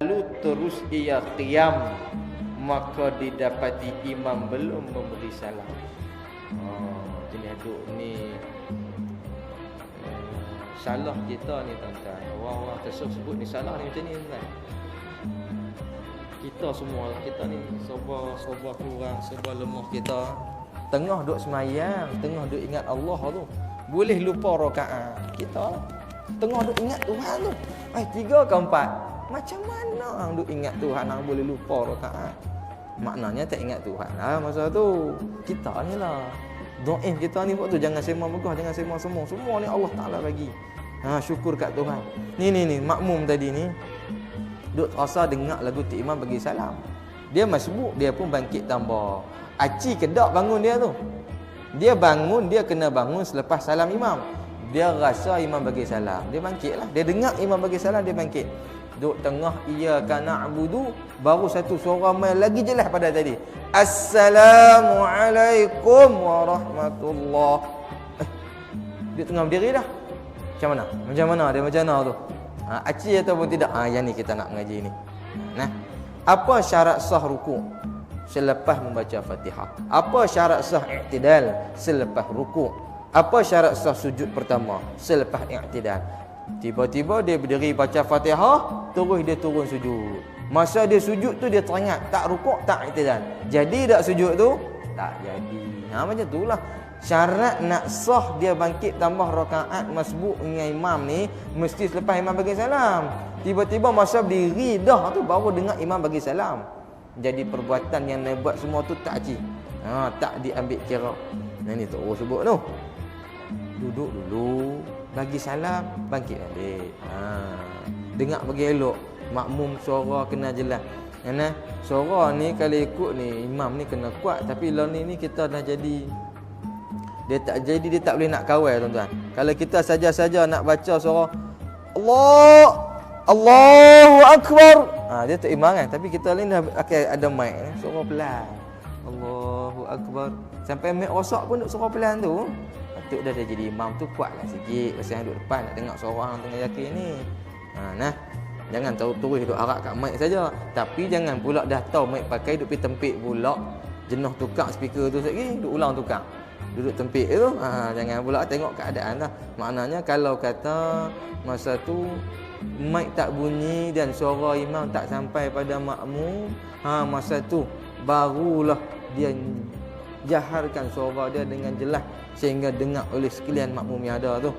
lalu terus ia qiyam, maka didapati imam belum memberi salam. Jenis duk ni salah kita ni tuan-tuan. Orang-orang tersebut ni salah ni macam ni tuan-tuan. Kita semua, kita ni serba kurang, serba lemah kita. Tengah duk semayang, tengah duk ingat Allah tu, boleh lupa rakaat. Kita tengah duk ingat Tuhan tu. 3 ke 4. Macam mana hang duk ingat Tuhan hang boleh lupa rakaat? Maknanya tak ingat Tuhan lah masa tu. Kita ni lah dhaif kita ni waktu jangan sembah megah, jangan sembah semua. Semua ni Allah Taala bagi. Syukur kat Tuhan. Ni makmum tadi ni duk rasa dengar lagu Tok Imam bagi salam. Dia masbuk, dia pun bangkit tambah. Aci kedak bangun dia tu. Dia bangun, dia kena bangun selepas salam imam. Dia rasa imam bagi salam, dia bangkitlah. Dia dengar imam bagi salam, dia bangkit. Duk tengah iyyaka na'budu, baru satu suara main lagi jelas pada tadi. Assalamualaikum warahmatullah. Dia tengah berdiri dah. Macam mana? Dia macam mana tu? Aci ataupun tidak? Yang ni kita nak mengaji ni. Nah, apa syarat sah rukuk selepas membaca Fatihah? Apa syarat sah i'tidal selepas rukuk? Apa syarat sah sujud pertama selepas i'tidal? Tiba-tiba dia berdiri baca Fatihah, terus dia turun sujud. Masa dia sujud tu dia teringat tak rukuk, tak i'tidal. Jadi tak sujud tu? Tak jadi. Macam itulah. Syarat nak sah dia bangkit tambah rakaat masbuk dengan imam ni mesti selepas imam bagi salam. Tiba-tiba masa berdiri dah tu baru dengar imam bagi salam. Jadi perbuatan yang nak buat semua tu tak aci. Tak diambil kira. Ni tu orang sebut tu. Duduk dulu, bagi salam, bangkit balik. Dengar bagi elok. Makmum suara kena jelas. Suara ni kalau ikut ni imam ni kena kuat, tapi lah ni kita dah jadi dia tak boleh nak kawal tuan-tuan. Kalau kita saja-saja nak baca suara Allahu Akbar, dia tak imam kan. Tapi kita ni dah ada mic ni, suara pelan. Allahu Akbar. Sampai mic rosak pun duk suara pelan tu. Patut dah jadi imam tu kuatlah sikit. Pasal yang duduk depan nak dengar suara orang tengah yakin ni. Jangan tahu terus duk harap kat mic saja. Tapi jangan pula dah tahu mic pakai duk pergi tempik pula. Jenuh tukar speaker tu lagi, duk ulang tukar. Duduk tempik tu, jangan pula tengok keadaan lah. Maknanya kalau kata masa tu mic tak bunyi dan suara imam tak sampai pada makmum, masa tu barulah dia jaharkan suara dia dengan jelas sehingga dengar oleh sekalian makmum yang ada tu.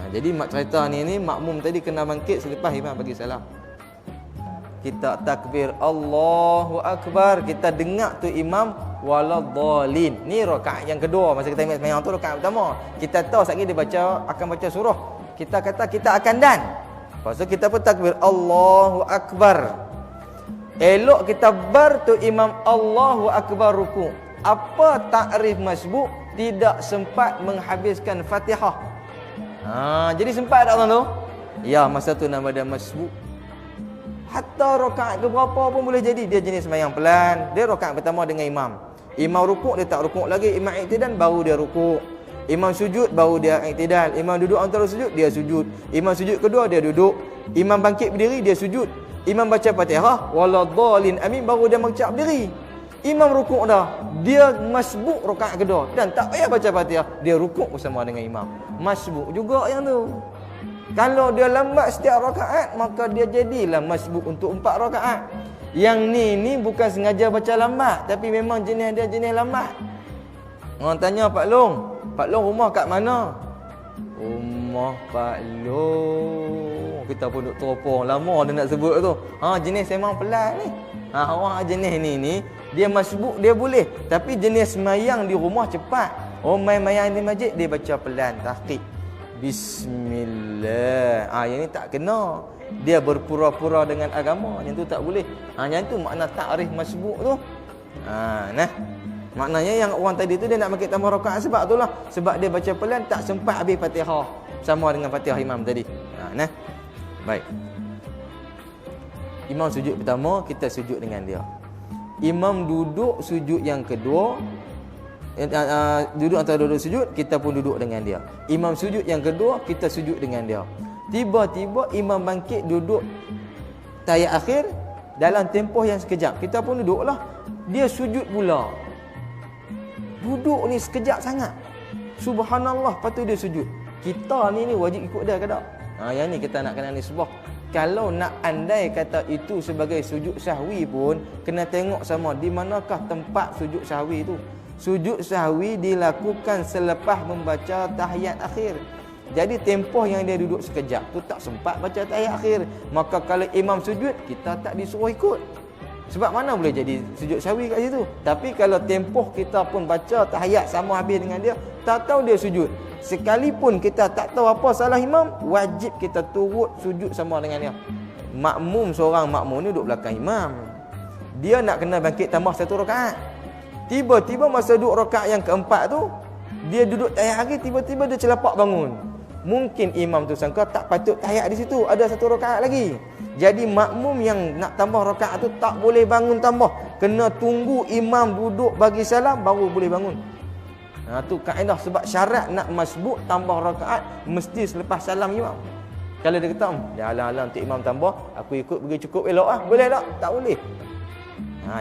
Jadi mak cerita ni makmum tadi kena bangkit selepas imam bagi salam. Kita takbir Allahu Akbar, kita dengar tu imam waladhdallin. Ni rakaat yang kedua masa kita ingat sembahyang tu rakaat pertama. Kita tahu sekali dia akan baca surah. Kita kata kita akan dan. Lepas tu kita pun takbir Allahu Akbar. Elok kita bar tu imam Allahu Akbar rukuk. Apa takrif masbuk? Tidak sempat menghabiskan Fatihah. Jadi sempat tak tuan tu? Ya, masa tu nama dia masbuk. Hatta rakaat ke berapa pun boleh jadi. Dia jenis sembahyang pelan. Dia rakaat pertama dengan imam. Imam rukuk dia tak rukuk lagi. Imam i'tidal baru dia rukuk. Imam sujud baru dia i'tidal. Imam duduk antara sujud dia sujud. Imam sujud kedua dia duduk. Imam bangkit berdiri dia sujud. Imam baca Fatihah waladhdallin amin baru dia baca berdiri. Imam rukuk dah. Dia masbuk rakaat kedua dan tak payah baca Fatihah. Dia rukuk bersama dengan imam. Masbuk juga yang tu. Kalau dia lambat setiap rakaat, maka dia jadilah masbuk untuk 4 rakaat. Yang ni bukan sengaja baca lambat, tapi memang jenis dia jenis lambat. Orang tanya Pak Long rumah kat mana? Rumah Pak Long. Kita pun duk teropong lama dia nak sebut tu. Jenis memang pelan ni. Orang jenis ni dia masbuk dia boleh, tapi jenis semayang di rumah cepat. Main-main di masjid dia baca pelan, tahqiq. Bismillah. Yang ni tak kena. Dia berpura-pura dengan agama. Yang tu tak boleh. Yang tu makna takrif masbuk tu. Maknanya yang orang tadi tu dia nak bangkit tambah rakaat sebab itulah. Sebab dia baca pelan tak sempat habis Fatihah. Sama dengan Fatihah imam tadi. Baik. Imam sujud pertama, kita sujud dengan dia. Imam duduk sujud yang kedua, duduk antara dua sujud, kita pun duduk dengan dia. Imam sujud yang kedua, kita sujud dengan dia. Tiba-tiba imam bangkit duduk tahiyat akhir dalam tempoh yang sekejap. Kita pun duduklah, dia sujud pula. Duduk ni sekejap sangat. Subhanallah, lepas tu dia sujud. Kita ni wajib ikut dia ke tak? Yang ni kita nak kena nisbah. Kalau nak andai kata itu sebagai sujud sahwi pun, kena tengok sama di manakah tempat sujud sahwi tu. Sujud sahwi dilakukan selepas membaca tahiyat akhir. Jadi tempoh yang dia duduk sekejap tu tak sempat baca tahiyat akhir. Maka kalau imam sujud, kita tak disuruh ikut. Sebab mana boleh jadi sujud sahwi kat situ? Tapi kalau tempoh kita pun baca tahiyat sama habis dengan dia, tak tahu dia sujud, sekalipun kita tak tahu apa salah imam, wajib kita turut sujud sama dengan dia. Makmum, seorang makmum ni duduk belakang imam, dia nak kena bangkit tambah satu rakaat. Tiba-tiba masa duduk rakaat yang keempat tu, dia duduk tahiyat akhir, tiba-tiba dia celapak bangun. Mungkin imam tu sangka tak patut tahiyat di situ, ada satu rakaat lagi. Jadi makmum yang nak tambah rakaat tu tak boleh bangun tambah, kena tunggu imam duduk bagi salam baru boleh bangun. Tu kaedah, sebab syarat nak masbuk tambah rakaat mesti selepas salam imam. Kalau dia kata, dah alang-alang untuk imam tambah, aku ikut bagi cukup elok lah, boleh tak? Tak boleh.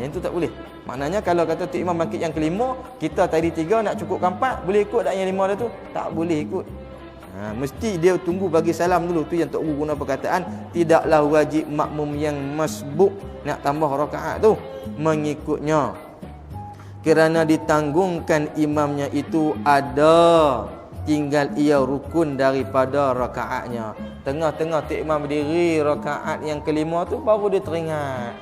Yang tu tak boleh. Maknanya kalau kata tu imam bangkit yang kelima, kita tadi 3 nak cukupkan 4, boleh ikut tak yang 5 dah tu? Tak boleh ikut. Mesti dia tunggu bagi salam dulu. Tu yang Tok Guru guna perkataan, tidaklah wajib makmum yang masbuk nak tambah rakaat tu mengikutnya, kerana ditanggungkan imamnya itu ada, tinggal ia rukun daripada rakaatnya. Tengah-tengah tu imam berdiri rakaat yang kelima tu, baru dia teringat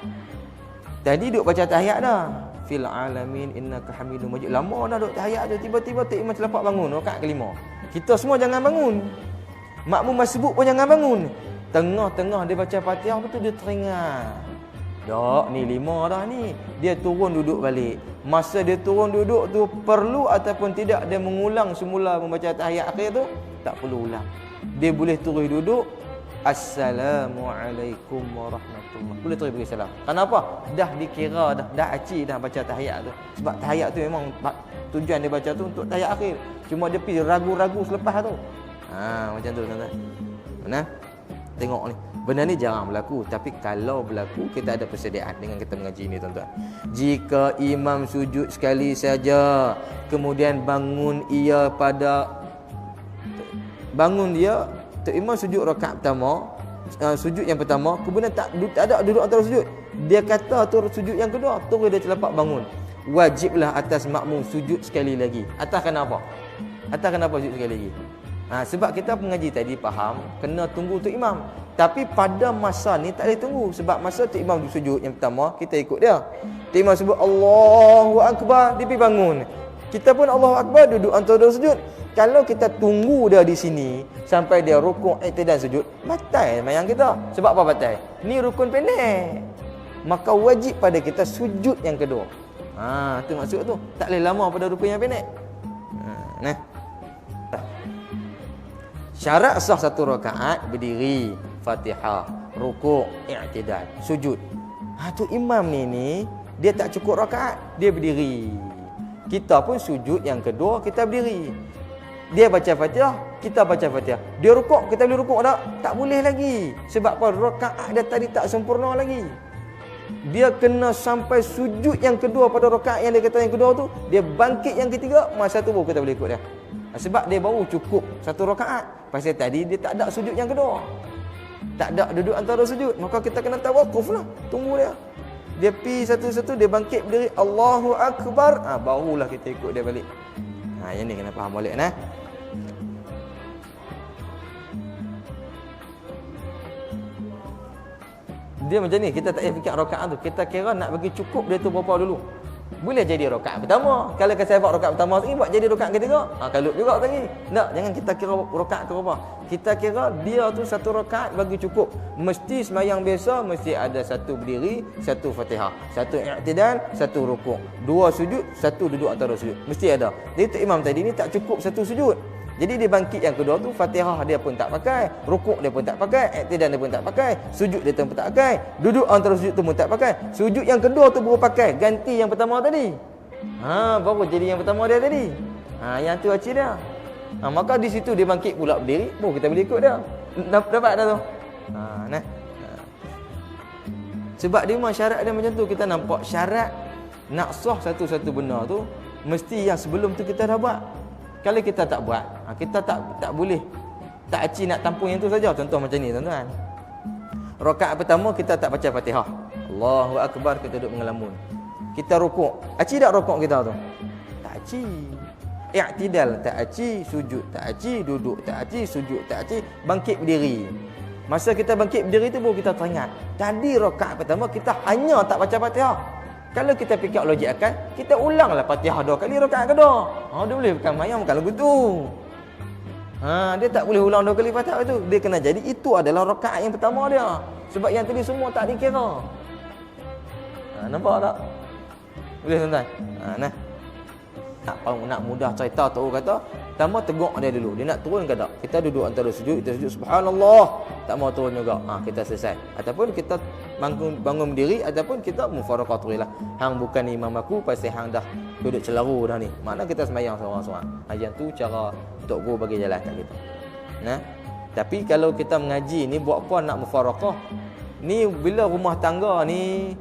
tadi duk baca tahiyat dah, fil alamin innaka hamidum majid, lama dah duk tahiyat tu, tiba-tiba tu imam celapak bangun rakaat kelima. Kita semua jangan bangun, makmum masbuk pun jangan bangun. Tengah-tengah dia baca Fatihah, betul dia teringat, dak ni 5 dah ni. Dia turun duduk balik. Masa dia turun duduk tu, perlu ataupun tidak dia mengulang semula membaca tahiyat akhir tu? Tak perlu ulang. Dia boleh terus duduk, Assalamualaikum warahmatullahi, boleh terus beri salam. Kenapa? Dah dikira dah aci dah baca tahiyat tu. Sebab tahiyat tu memang tujuan dia baca tu untuk tahiyat akhir. Cuma dia pergi ragu-ragu selepas tu. Macam tu tuan-tuan. Mana? Tengok ni. Benda ni jarang berlaku, tapi kalau berlaku, kita ada persediaan dengan kita mengaji ni tuan-tuan. Jika imam sujud sekali saja, kemudian bangun dia, imam sujud rakaat pertama, sujud yang pertama, kemudian tak ada duduk antara sujud. Dia kata tu sujud yang kedua, terus dia celapak bangun. Wajiblah atas makmum sujud sekali lagi. Atas kenapa? Atas kenapa sujud sekali lagi? Sebab kita mengaji tadi faham, kena tunggu tu imam. Tapi pada masa ni tak boleh tunggu. Sebab masa tu imam sujud yang pertama, kita ikut dia. Tu imam sebut Allahu Akbar, dia pergi bangun. Kita pun Allahu Akbar, duduk antara sujud. Kalau kita tunggu dia di sini sampai dia rukuk, i'tidal, sujud, batal mayang kita. Sebab apa batal? Ni rukun pendek. Maka wajib pada kita sujud yang kedua. Tu maksud tu. Tak boleh lama pada rukun yang pendek. Syarat sah satu rakaat, berdiri, Fatihah, rukuk, i'tidal, sujud. Tu imam ni dia tak cukup rakaat, dia berdiri. Kita pun sujud yang kedua, kita berdiri. Dia baca Fatihah, kita baca Fatihah. Dia rukuk, kita boleh rukuk tak? Tak boleh lagi. Sebab apa? Rakaat dia tadi tak sempurna lagi. Dia kena sampai sujud yang kedua pada rakaat yang dia kata yang kedua tu, dia bangkit yang ketiga, masa tu baru kita boleh ikut dia. Sebab dia baru cukup satu rakaat. Pasal tadi dia tak ada sujud yang kedua, tak ada duduk antara sujud. Maka kita kena tawakuf lah, tunggu dia. Dia pi satu-satu, dia bangkit berdiri, Allahu Akbar, barulah kita ikut dia balik. Yang ni kena faham balik nah. Dia macam ni, kita tak payah fikir rakaat tu. Kita kira nak bagi cukup dia tu berapa dulu. Boleh jadi rakaat pertama. Kalau saya buat rakaat pertama ni, buat jadi rakaat ketiga, kalut juga tadi. Tak, jangan kita kira rakaat ke berapa. Kita kira dia tu satu rakaat bagi cukup. Mesti sembahyang biasa, mesti ada satu berdiri, satu Fatihah, satu i'tidal, satu rukuk, 2 sujud, 1 duduk antara sujud. Mesti ada. Jadi tu imam tadi ni tak cukup satu sujud. Jadi dia bangkit yang kedua tu, Fatihah dia pun tak pakai, rukuk dia pun tak pakai, i'tidal dia pun tak pakai, sujud dia pun tak pakai, duduk antara sujud tu pun tak pakai. Sujud yang kedua tu baru pakai, ganti yang pertama tadi. Baru jadi yang pertama dia tadi. Yang tu acik dia. Maka di situ dia bangkit pula berdiri, baru kita boleh ikut dia. Dapat dah tu. Sebab dia memang syarat dia macam tu. Kita nampak syarat nak sah satu-satu benda tu mesti yang sebelum tu kita dah buat. Kalau kita tak buat, kita tak boleh tak aci nak tampung yang tu saja. Contoh macam ni tuan-tuan. Rakaat pertama kita tak baca Fatihah. Allahu akbar, kita duduk mengelamun. Kita rukuk. Aci tak rukuk kita tu? Tak aci. I'tidal tak aci, sujud tak aci, duduk tak aci, sujud tak aci, bangkit berdiri. Masa kita bangkit berdiri tu baru kita teringat. Tadi rakaat pertama kita hanya tak baca Fatihah. Kalau kita fikir logik akal, kita ulanglah Fatihah 2 kali rakaat kedua. Dia boleh bukan mayang bukan lagu tu. Dia tak boleh ulang 2 kali Fatihah tu. Dia kena jadi itu adalah rakaat yang pertama dia. Sebab yang tadi semua tak dikira. Nampak tak? Boleh tuan-tuan? Nah. Nak mudah cerita tu kata, pertama teguk dia dulu. Dia nak turun ke tak? Kita duduk antara sujud, kita sujud subhanallah. Tak mau turun juga. Kita selesai. Ataupun kita bangun berdiri ataupun kita mufaraqah turilah. Hang bukan imam aku pasal hang dah duduk celaru dah ni. Makna kita sembahyang seorang-seorang. Yang tu cara Tok Guru bagi jalan kat kita. Nah. Tapi kalau kita mengaji ni buat apa nak mufaraqah? Ni bila rumah tangga ni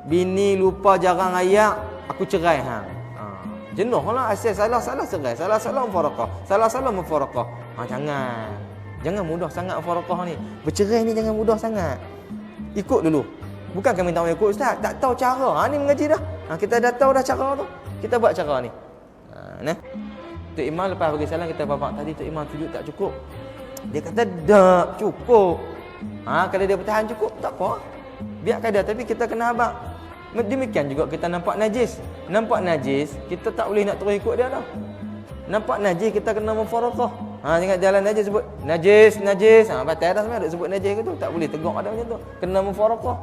bini lupa jarang ayak, aku cerai hang. Jenuh lah asal salah-salah cerai, salah-salah mufaraqah, salah-salah mufaraqah. Jangan mudah sangat mufaraqah ni. Bercerai ni jangan mudah sangat. Ikut dulu. Bukan kami minta ikut ustaz, tak tahu cara. Ni mengaji dah. Kita dah tahu dah cara tu. Kita buat cara ni. Nah. Tok Imam lepas bagi salam kita bapak tadi Tok Imam sujud tak cukup. Dia kata tak cukup. Kalau dia bertahan cukup tak apa. Biarkan dia, tapi kita kena abang. Demikian juga kita nampak najis. Nampak najis, kita tak boleh nak terus ikut dia dah. Nampak najis, kita kena mufaraqah. Tengok jalan najis sebut najis. Batal dah sebenarnya sebut najis ke tu. Tak boleh tegak ada macam tu. Kena mufaraqah.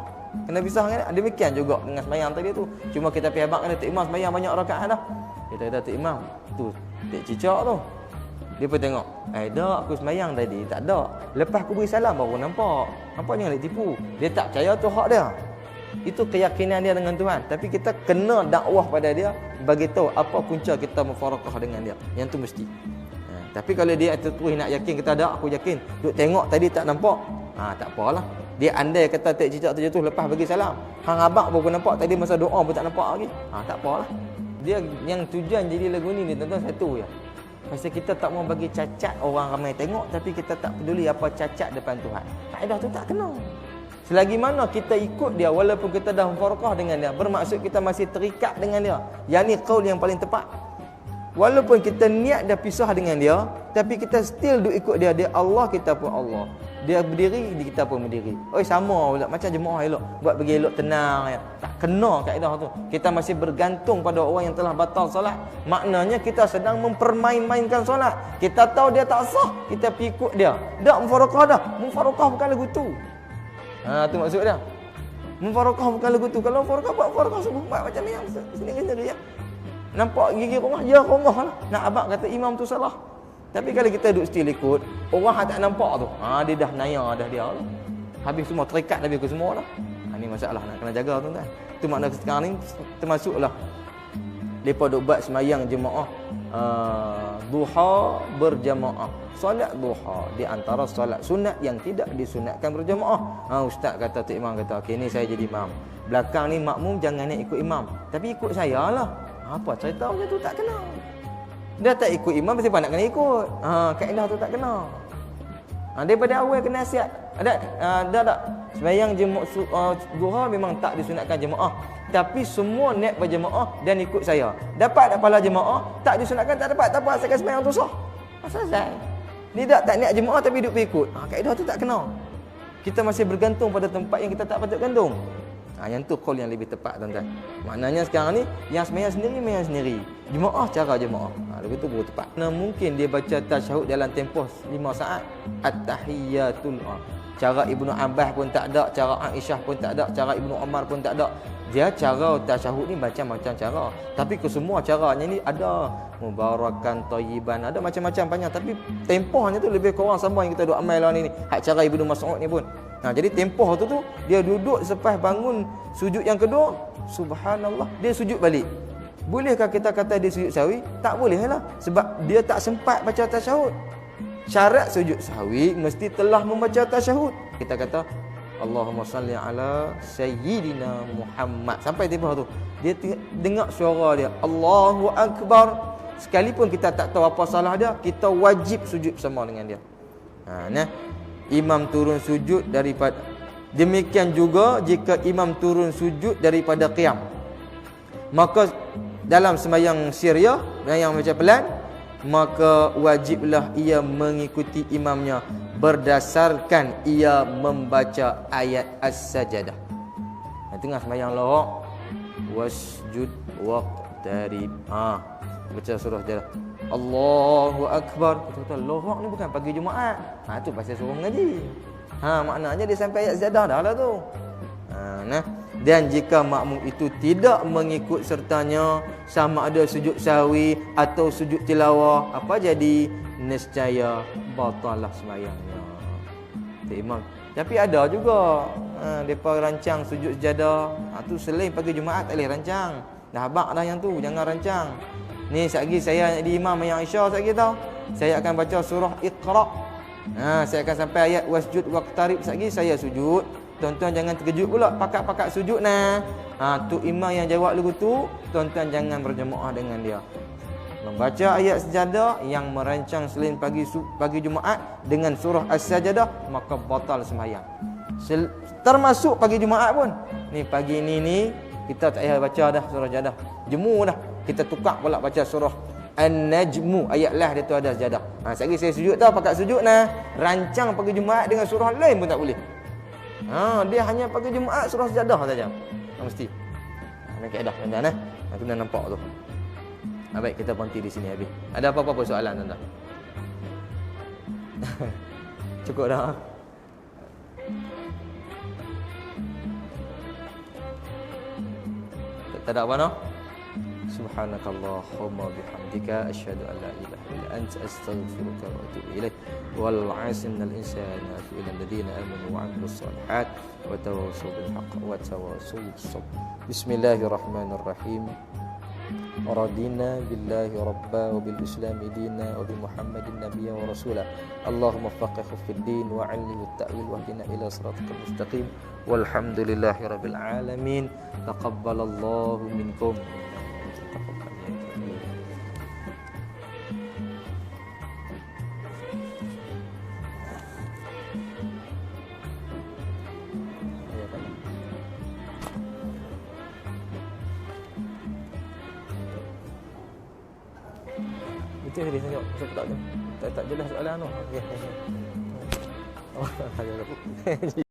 Kena pisah dengan dia. Demikian juga dengan sembahyang tadi tu. Cuma kita pergi abang kena Tok Imam sembahyang banyak rakaat dah. Kita kata Tok Imam, tu tak cicak tu. Dia pun tengok, dah aku sembahyang tadi, tak ada. Lepas aku beri salam baru nampak. Nampaknya nak tipu. Dia tak percaya tu hak dia. Itu keyakinan dia dengan Tuhan. Tapi kita kena dakwah pada dia, bagi tahu apa punca kita mufaraqah dengan dia. Yang tu mesti. Tapi kalau dia terus nak yakin kita ada, aku yakin. Duk tengok tadi tak nampak. Tak apalah. Dia andai kata tak cicak tu jatuh lepas bagi salam. Hang abang baru nampak tadi masa doa pun tak nampak lagi. Tak apalah. Dia yang tujuan jadi lagu ni tuan-tuan satu je. Pasal kita tak mau bagi cacat orang ramai tengok, tapi kita tak peduli apa cacat depan Tuhan. Kaedah tu tak kena. Selagi mana kita ikut dia walaupun kita dah mufaraqah dengan dia, bermaksud kita masih terikat dengan dia. Yang ni qaul yang paling tepat. Walaupun kita niat dah pisah dengan dia, tapi kita still duk ikut dia. Dia Allah, kita pun Allah. Dia berdiri, kita pun berdiri. Sama pula macam jemaah elok. Buat bagi elok tenang ya. Tak kena kaedah tu. Kita masih bergantung pada orang yang telah batal solat. Maknanya kita sedang mempermain-mainkan solat. Kita tahu dia tak sah, kita pergi ikut dia. Dak mufaraqah dah. Mufaraqah bukan lagu tu. Tu maksud dia. Mufaraqah bukan lagu tu. Kalau mufaraqah buat mufaraqah buat macam ni yang sendiri-sendiri ya. Nampak gigi rumah, ya rumah lah. Nak abang kata imam tu salah. Tapi kalau kita duduk still ikut, orang tak nampak tu. Dia dah naya dah dia lah. Habis semua terikat habis ke semua lah. Ni masalah nak kena jaga tuan-tuan. Itu makna sekarang ni termasuklah depa duk buat sembahyang jemaah duha berjamaah. Solat duha di antara solat sunat yang tidak disunatkan berjamaah. Ustaz kata Tok Imam kata, okey ni saya jadi imam. Belakang ni makmum jangan nak ikut imam, tapi ikut saya lah. Apa cerita macam tu tak kena. Dia tak ikut imam mesti nak kena ikut. Kaedah tu tak kena. Daripada awal kena nasihat. Ada tak sembahyang duha memang tak disunatkan jemaah, tapi semua niat berjemaah dan ikut saya. Dapat tak pahala jemaah? Tak disunatkan tak dapat. Tak apa, asalkan sembahyang tu sah. Selesai. Ni tak niat jemaah tapi duk ikut. Kaedah tu tak kena. Kita masih bergantung pada tempat yang kita tak patut gantung. Yang tu qaul yang lebih tepat tuan-tuan. Maknanya sekarang ni yang sembahyang sendiri. Jemaah cara jemaah. Lagu tu baru tepat. Mungkin dia baca tasyahud dalam tempoh 5 saat. At-tahiyyatul. Cara Ibnu Abbas pun tak ada, cara Aisyah pun tak ada, cara Ibnu Umar pun tak ada. Dia cara tasyahud ni macam-macam cara. Tapi kesemua caranya ni ada mubarakan thayyiban, ada macam-macam banyak, tapi tempohnya tu lebih kurang sama yang kita duk amal lah ni. Hak cara Ibnu Mas'ud ni pun. Jadi tempoh tu dia duduk selepas bangun sujud yang kedua, subhanallah, dia sujud balik. Bolehkah kita kata dia sujud sahwi? Tak boleh lah, sebab dia tak sempat baca tasyahud. Syarat sujud sahwi mesti telah membaca tasyahud. Kita kata Allahumma salli ala sayyidina Muhammad. Sampai tiba tu dia dengar suara dia Allahu akbar. Sekalipun kita tak tahu apa salah dia, kita wajib sujud bersama dengan dia. Nah, imam turun sujud daripada, demikian juga jika imam turun sujud daripada qiyam, maka dalam sembahyang siriyah yang macam pelan, maka wajiblah ia mengikuti imamnya berdasarkan ia membaca ayat as-sajadah. Tengah sembahyang lawak, wasjud waqtarib, baca surah sajadah, Allahu akbar. Kita kata lawak ni bukan pagi Jumaat. Tu pasal suruh mengaji. Maknanya dia sampai ayat sajadah dah lah tu. Nah, dan jika makmum itu tidak mengikut sertanya, sama ada sujud sahwi atau sujud tilawah, apa jadi? Nescaya batalah sembahyangnya. Imam. Tapi ada juga depa rancang sujud sejadah. Tu selain pagi Jumaat tak boleh rancang. Dah habaq dah yang tu, jangan rancang. Ni sekali saya jadi imam yang Isya sekali tau. Saya akan baca surah Iqra. Saya akan sampai ayat wasjud waqtarib sekali saya sujud. Tuan-tuan jangan terkejut pula pakat-pakat sujud nah. Tu imam yang jawab lagu tu, tuan-tuan jangan berjemaah dengan dia. Membaca ayat sejadah yang merancang selain pagi Jumaat dengan surah As-Sajadah, maka batal sembahyang. Termasuk pagi Jumaat pun. Ni pagi ni kita tak payah baca dah surah Sajadah. Jemu dah. Kita tukar pula baca surah An-Najmu, ayat lah dia tu ada sejadah. Sekali saya sujud tau, pakat sujud nah. Rancang pagi Jumaat dengan surah lain pun tak boleh. Dia hanya pagi Jumaat surah sejadah saja. Mesti. Nak kaedah tuan-tuan Aku dah nampak tu. Baik, kita berhenti di sini habis. Ada apa-apa soalan tuan-tuan? Cukup dah. Tak ada apa noh? Subhanakallahumma bihamdika asyhadu an la ilaha illa anta astaghfiruka wa atubu ilaik. Wal 'asri innal insana lafi alladhina amanu wa 'amilus shalihat wa tawassaw bil haqq wa tawassaw bis sabr. Bismillahirrahmanirrahim. Radina billahi rabba wa bil islami dina wa bi Muhammadin nabiyya wa rasula. Allahumma faqihhu fid din wa 'allimhu at-ta'wil wahdina ila siratal mustaqim. Walhamdulillahi rabbil alamin. Taqabbalallahu minkum. Itu dia tengok tak tu. Tak jelas soalan tu. Okey. Oh,